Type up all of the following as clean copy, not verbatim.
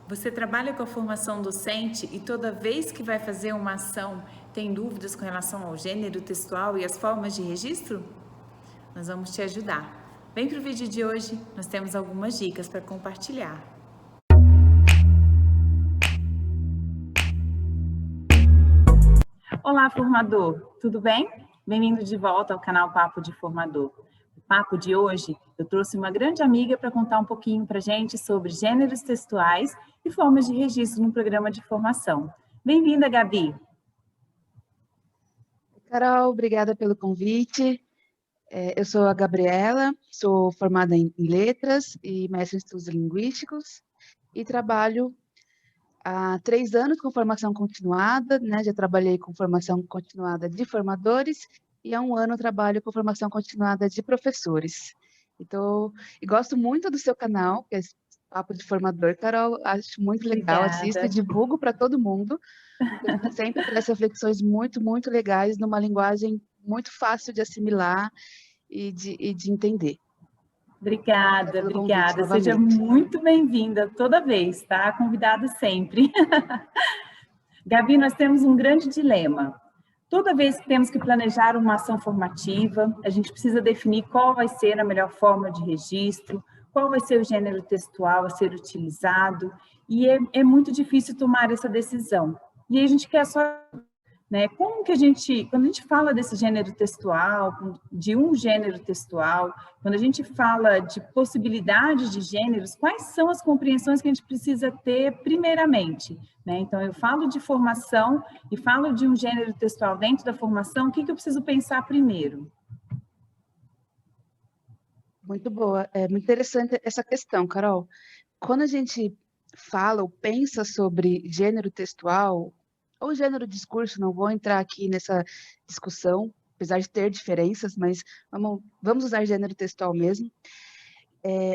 Você trabalha com a formação docente e toda vez que vai fazer uma ação tem dúvidas com relação ao gênero textual e as formas de registro? Nós vamos te ajudar. Vem para o vídeo de hoje, nós temos algumas dicas para compartilhar. Olá, formador, tudo bem? Bem-vindo de volta ao canal Papo de Formador. O papo de hoje, eu trouxe uma grande amiga para contar um pouquinho para a gente sobre gêneros textuais e formas de registro no programa de formação. Bem-vinda, Gabi! Carol, obrigada pelo convite. Eu sou a Gabriela, sou formada em letras e mestre em estudos linguísticos e trabalho há 3 anos com formação continuada, né? Já trabalhei com formação continuada de formadores e há 1 ano trabalho com formação continuada de professores. Então, e gosto muito do seu canal, que é esse Papo de Formador, Carol, acho muito legal, assisto e Obrigada. divulgo para todo mundo. Porque sempre traz reflexões muito, muito legais, numa linguagem muito fácil de assimilar e de entender. Obrigada Obrigada, pelo convite obrigada. Seja novamente. muito bem-vinda toda vez, tá? Convidada sempre. Gabi, nós temos um grande dilema. Toda vez que temos que planejar uma ação formativa, a gente precisa definir qual vai ser a melhor forma de registro, qual vai ser o gênero textual a ser utilizado, e é muito difícil tomar essa decisão. E aí a gente quer só, né? Como que quando a gente fala desse gênero textual, de um gênero textual, quando a gente fala de possibilidades de gêneros, quais são as compreensões que a gente precisa ter primeiramente, né? Então, eu falo de formação e falo de um gênero textual dentro da formação, o que eu preciso pensar primeiro? Muito boa, é muito interessante essa questão, Carol. Quando a gente fala ou pensa sobre gênero textual ou gênero discurso, não vou entrar aqui nessa discussão, apesar de ter diferenças, mas vamos usar gênero textual mesmo.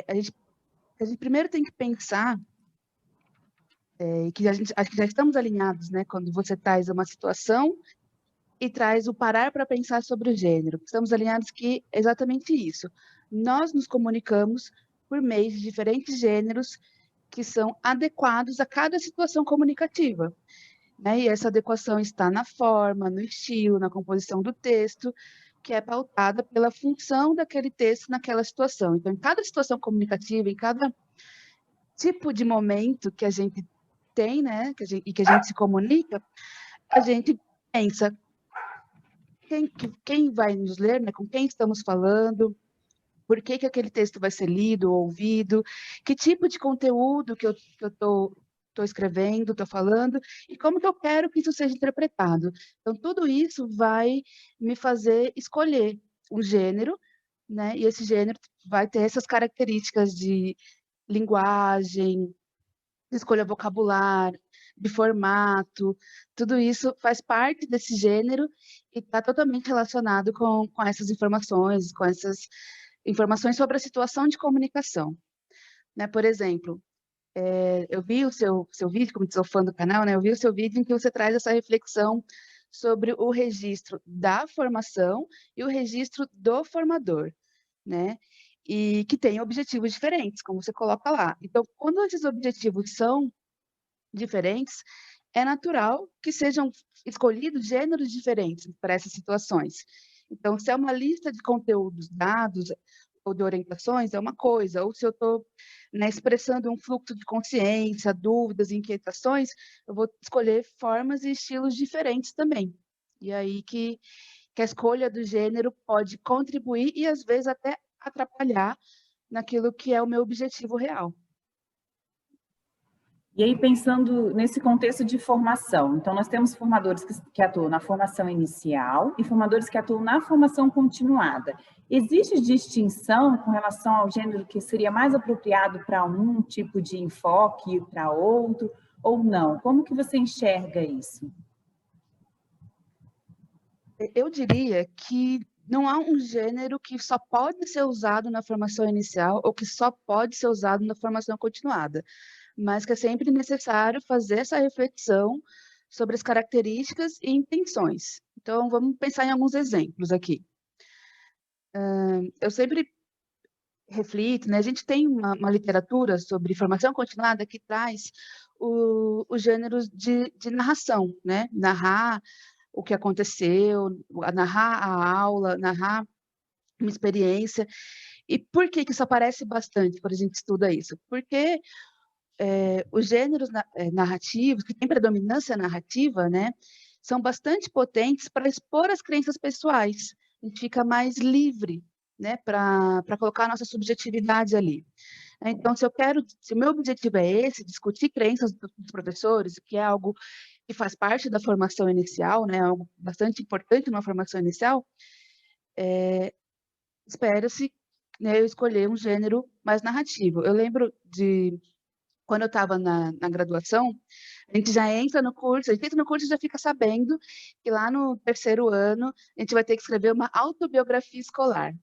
A gente primeiro tem que pensar que acho que já estamos alinhados, né? Quando você traz uma situação e traz o parar para pensar sobre o gênero. Estamos alinhados que é exatamente isso. Nós nos comunicamos por meio de diferentes gêneros que são adequados a cada situação comunicativa, né? E essa adequação está na forma, no estilo, na composição do texto, que é pautada pela função daquele texto naquela situação. Então, em cada situação comunicativa, em cada tipo de momento que a gente tem, né, que a gente se comunica, a gente pensa quem vai nos ler, né, com quem estamos falando, por que aquele texto vai ser lido ou ouvido, que tipo de conteúdo que eu estou escrevendo, estou falando, e como que eu quero que isso seja interpretado. Então, tudo isso vai me fazer escolher um gênero, né, e esse gênero vai ter essas características de linguagem, de escolha vocabular, de formato, tudo isso faz parte desse gênero e está totalmente relacionado com essas informações sobre a situação de comunicação, né? Por exemplo, eu vi o seu vídeo, como sou fã do canal, né? Eu vi o seu vídeo em que você traz essa reflexão sobre o registro da formação e o registro do formador, né? E que tem objetivos diferentes, como você coloca lá. Então, quando esses objetivos são diferentes, é natural que sejam escolhidos gêneros diferentes para essas situações. Então, se é uma lista de conteúdos dados ou de orientações, é uma coisa, ou se eu estou, né, expressando um fluxo de consciência, dúvidas, inquietações, eu vou escolher formas e estilos diferentes também. E aí que a escolha do gênero pode contribuir e, às vezes, até atrapalhar naquilo que é o meu objetivo real. E aí, pensando nesse contexto de formação, então nós temos formadores que atuam na formação inicial e formadores que atuam na formação continuada. Existe distinção com relação ao gênero que seria mais apropriado para um tipo de enfoque e para outro, ou não? Como que você enxerga isso? Eu diria que não há um gênero que só pode ser usado na formação inicial ou que só pode ser usado na formação continuada, mas que é sempre necessário fazer essa reflexão sobre as características e intenções. Então, vamos pensar em alguns exemplos aqui. Eu sempre reflito, né? A gente tem uma literatura sobre formação continuada que traz os gêneros de narração, né? Narrar o que aconteceu, narrar a aula, narrar uma experiência. E por que que isso aparece bastante quando a gente estuda isso? Porque os gêneros narrativos, que têm predominância narrativa, né, são bastante potentes para expor as crenças pessoais. A gente fica mais livre, né, para colocar a nossa subjetividade ali. Então, se o meu objetivo é esse, discutir crenças dos professores, que é algo que faz parte da formação inicial, né, algo bastante importante numa formação inicial, espera-se, né, eu escolher um gênero mais narrativo. Eu lembro de quando eu estava na graduação, a gente já entra no curso, a gente entra no curso e já fica sabendo que lá no terceiro ano a gente vai ter que escrever uma autobiografia escolar.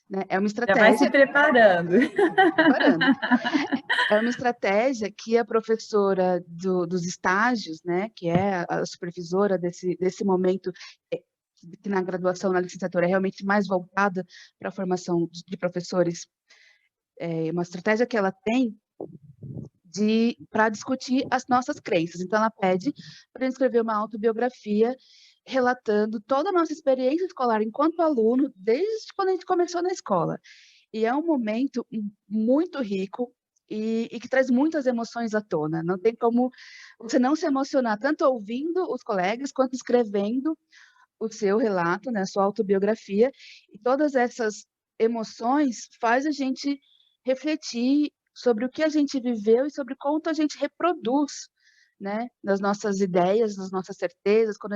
Né? É uma Já vai se estratégia, preparando. preparando, é uma estratégia que a professora dos estágios, né, que é a supervisora desse momento, que na graduação, na licenciatura, é realmente mais voltada para a formação de professores, uma estratégia que ela tem para discutir as nossas crenças. Então, ela pede para a gente escrever uma autobiografia relatando toda a nossa experiência escolar enquanto aluno, desde quando a gente começou na escola. E é um momento muito rico e que traz muitas emoções à tona. Não tem como você não se emocionar, tanto ouvindo os colegas, quanto escrevendo o seu relato, né, a sua autobiografia. E todas essas emoções faz a gente refletir sobre o que a gente viveu e sobre quanto a gente reproduz, né, nas nossas ideias, nas nossas certezas, quando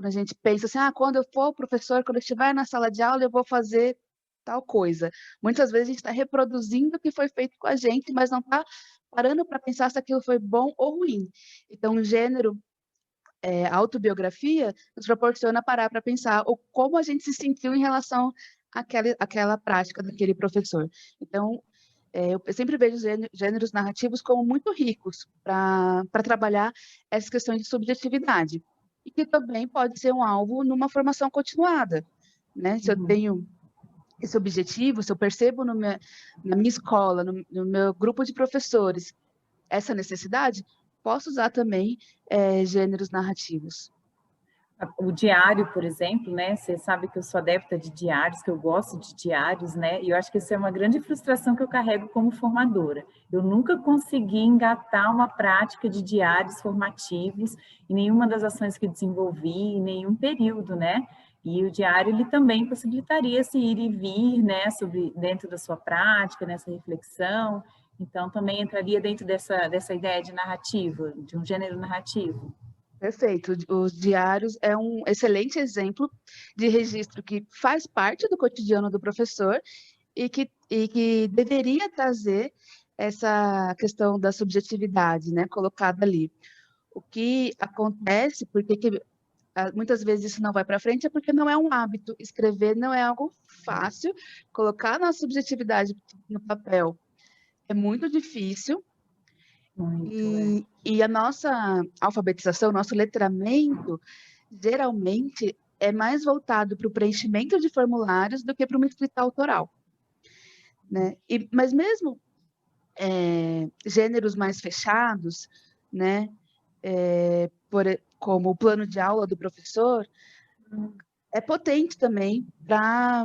a gente pensa assim, quando eu for professor, quando eu estiver na sala de aula, eu vou fazer tal coisa. Muitas vezes a gente está reproduzindo o que foi feito com a gente, mas não está parando para pensar se aquilo foi bom ou ruim. Então, o gênero autobiografia nos proporciona parar para pensar como a gente se sentiu em relação àquela prática daquele professor. Então, eu sempre vejo gêneros narrativos como muito ricos para trabalhar essas questões de subjetividade, e que também pode ser um alvo numa formação continuada. Né? Se eu tenho esse objetivo, se eu percebo na minha escola, no meu grupo de professores, essa necessidade, posso usar também gêneros narrativos. O diário, por exemplo, né? Você sabe que eu sou adepta de diários, que eu gosto de diários, né? E eu acho que isso é uma grande frustração que eu carrego como formadora. Eu nunca consegui engatar uma prática de diários formativos em nenhuma das ações que desenvolvi, em nenhum período, né? E o diário, ele também possibilitaria esse ir e vir, né? Dentro da sua prática, nessa reflexão. Então, também entraria dentro dessa ideia de narrativa, de um gênero narrativo. Perfeito. Os diários é um excelente exemplo de registro que faz parte do cotidiano do professor e que deveria trazer essa questão da subjetividade, né, colocada ali. O que acontece, muitas vezes isso não vai para frente, é porque não é um hábito. Escrever não é algo fácil, colocar a nossa subjetividade no papel é muito difícil. Muito, E a nossa alfabetização, nosso letramento, geralmente é mais voltado para o preenchimento de formulários do que para uma escrita autoral. Né? Mas mesmo gêneros mais fechados, né? Como o plano de aula do professor, é potente também para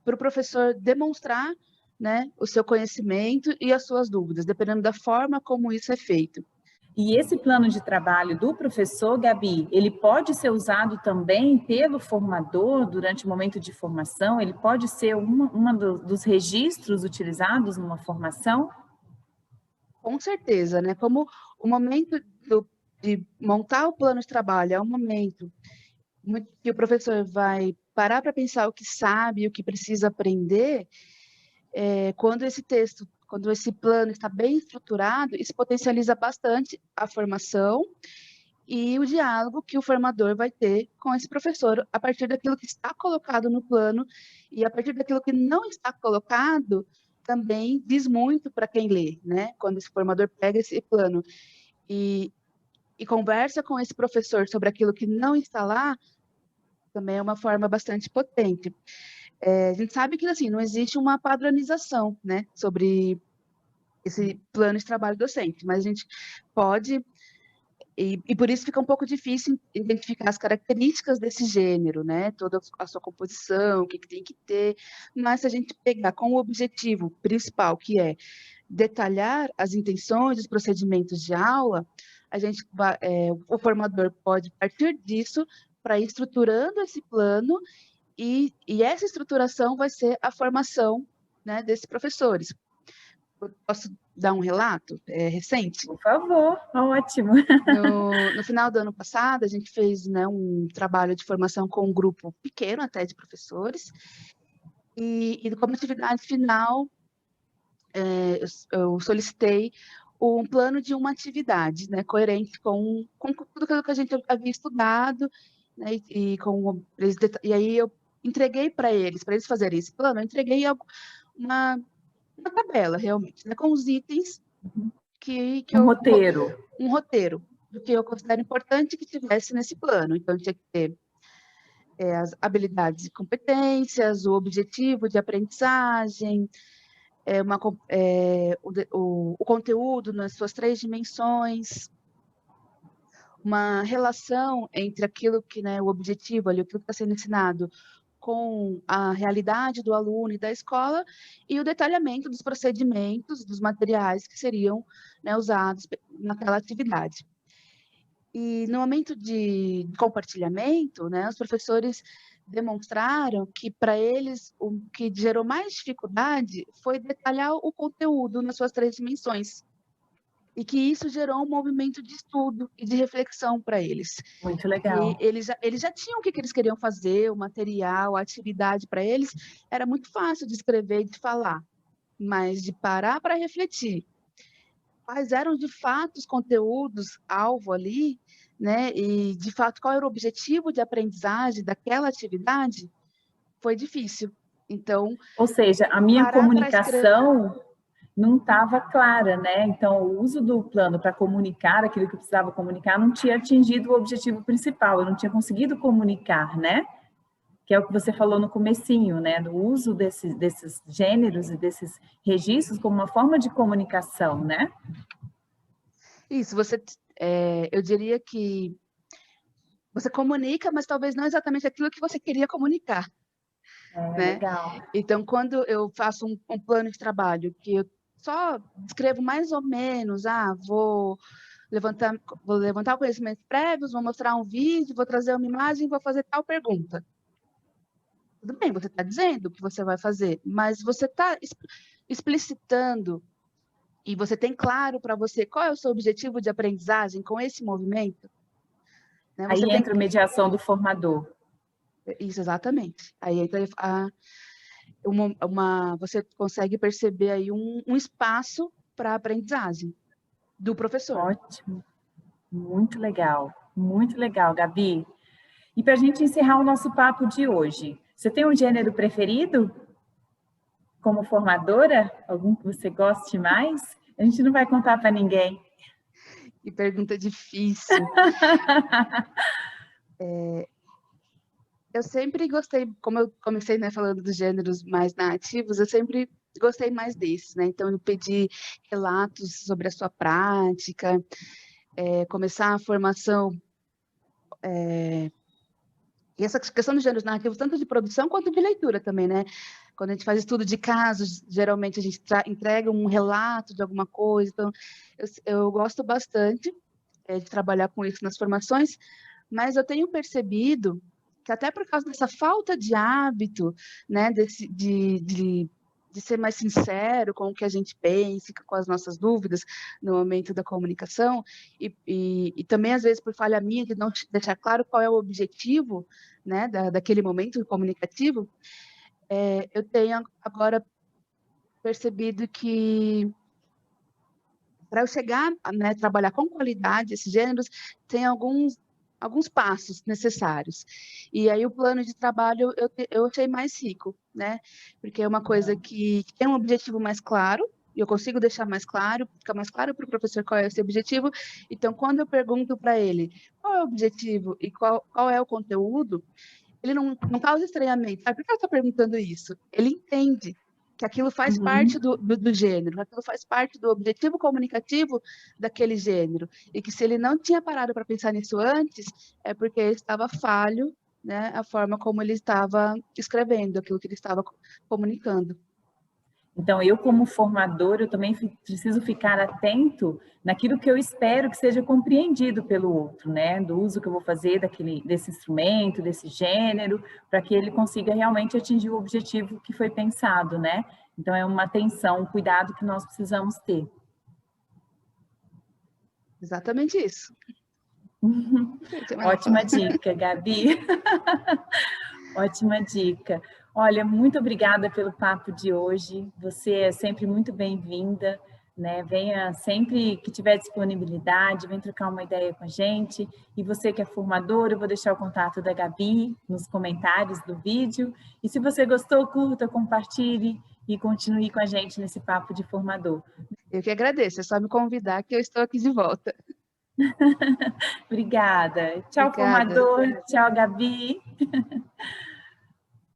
o professor demonstrar, né, o seu conhecimento e as suas dúvidas, dependendo da forma como isso é feito. E esse plano de trabalho do professor, Gabi, ele pode ser usado também pelo formador durante o momento de formação? Ele pode ser uma dos registros utilizados numa formação? Com certeza, né? Como o momento de montar o plano de trabalho é um momento que o professor vai parar para pensar o que sabe, o que precisa aprender, quando esse plano está bem estruturado, isso potencializa bastante a formação e o diálogo que o formador vai ter com esse professor a partir daquilo que está colocado no plano, e a partir daquilo que não está colocado também diz muito para quem lê, né? Quando esse formador pega esse plano e conversa com esse professor sobre aquilo que não está lá, também é uma forma bastante potente. A gente sabe que, assim, não existe uma padronização, né, sobre esse plano de trabalho docente, mas a gente pode, e por isso fica um pouco difícil identificar as características desse gênero, né, toda a sua composição, o que tem que ter, mas se a gente pegar com o objetivo principal, que é detalhar as intenções, os procedimentos de aula, o formador pode partir disso para ir estruturando esse plano e essa estruturação vai ser a formação, né, desses professores. Eu posso dar um relato recente? Por favor, ótimo. No final do ano passado, a gente fez, né, um trabalho de formação com um grupo pequeno até de professores, e como atividade final, eu solicitei um plano de uma atividade, né, coerente com tudo aquilo que a gente havia estudado, né, e aí eu entreguei para eles fazerem esse plano, eu entreguei uma tabela, realmente, né, com os itens que Um roteiro. um roteiro do que eu considero importante que tivesse nesse plano. Então, tinha que ter as habilidades e competências, o objetivo de aprendizagem, o conteúdo nas suas 3 dimensões, uma relação entre aquilo que, né, o objetivo ali, aquilo que está sendo ensinado, com a realidade do aluno e da escola, e o detalhamento dos procedimentos, dos materiais que seriam, né, usados naquela atividade. E no momento de compartilhamento, né, os professores demonstraram que, para eles, o que gerou mais dificuldade foi detalhar o conteúdo nas suas 3 dimensões, e que isso gerou um movimento de estudo e de reflexão para eles. Muito E legal. eles já tinham o que eles queriam fazer, o material, a atividade para eles, era muito fácil de escrever e de falar, mas de parar para refletir quais eram de fato os conteúdos alvo ali, né? E de fato qual era o objetivo de aprendizagem daquela atividade, foi difícil. Então, Ou seja, a minha parar para escrever. comunicação não estava clara, né? Então, o uso do plano para comunicar aquilo que eu precisava comunicar não tinha atingido o objetivo principal, eu não tinha conseguido comunicar, né? Que é o que você falou no comecinho, né? Do uso desses gêneros e desses registros como uma forma de comunicação, né? Isso, eu diria que você comunica, mas talvez não exatamente aquilo que você queria comunicar, É né? legal. Então, quando eu faço um plano de trabalho que eu só escrevo mais ou menos, vou levantar conhecimentos prévios, vou mostrar um vídeo, vou trazer uma imagem, vou fazer tal pergunta. Tudo bem, você está dizendo o que você vai fazer, mas você está explicitando e você tem claro para você qual é o seu objetivo de aprendizagem com esse movimento? Né? Você Aí tem entra a mediação do formador. isso, exatamente. Aí entra você consegue perceber aí um espaço para a aprendizagem do professor. Ótimo. Muito legal, Gabi. E para a gente encerrar o nosso papo de hoje, você tem um gênero preferido como formadora? Algum que você goste mais? A gente não vai contar para ninguém. Que pergunta difícil. Eu sempre gostei, como eu comecei, né, falando dos gêneros mais narrativos, eu sempre gostei mais desses, né? Então, eu pedi relatos sobre a sua prática, começar a formação. E essa questão dos gêneros narrativos, tanto de produção quanto de leitura também, né? Quando a gente faz estudo de casos, geralmente a gente entrega um relato de alguma coisa. Então, eu gosto bastante de trabalhar com isso nas formações, mas eu tenho percebido que até por causa dessa falta de hábito, né, de ser mais sincero com o que a gente pensa, com as nossas dúvidas no momento da comunicação, e também, às vezes, por falha minha, de não deixar claro qual é o objetivo, né, daquele momento comunicativo, eu tenho agora percebido que para eu chegar a, né, trabalhar com qualidade esses gêneros, tem alguns passos necessários. E aí o plano de trabalho eu achei mais rico, né? Porque é uma coisa que tem um objetivo mais claro, e eu consigo deixar mais claro, fica mais claro para o professor qual é esse objetivo. Então, quando eu pergunto para ele qual é o objetivo e qual é o conteúdo, ele não causa estranhamento. Sabe por que ela está perguntando isso? Ele entende que aquilo faz Uhum. parte do gênero, que aquilo faz parte do objetivo comunicativo daquele gênero, e que se ele não tinha parado para pensar nisso antes, é porque estava falho, né, a forma como ele estava escrevendo, aquilo que ele estava comunicando. Então, eu como formador, eu também preciso ficar atento naquilo que eu espero que seja compreendido pelo outro, né? Do uso que eu vou fazer desse instrumento, desse gênero, para que ele consiga realmente atingir o objetivo que foi pensado, né? Então, é uma atenção, um cuidado que nós precisamos ter. Exatamente isso. Ótima dica, Gabi. Ótima dica. Olha, muito obrigada pelo papo de hoje. Você é sempre muito bem-vinda, né? Venha sempre que tiver disponibilidade, vem trocar uma ideia com a gente. E você que é formador, eu vou deixar o contato da Gabi nos comentários do vídeo. E se você gostou, curta, compartilhe e continue com a gente nesse papo de formador. Eu que agradeço, é só me convidar que eu estou aqui de volta. Obrigada. Tchau, Obrigada. formador. Tchau, Gabi.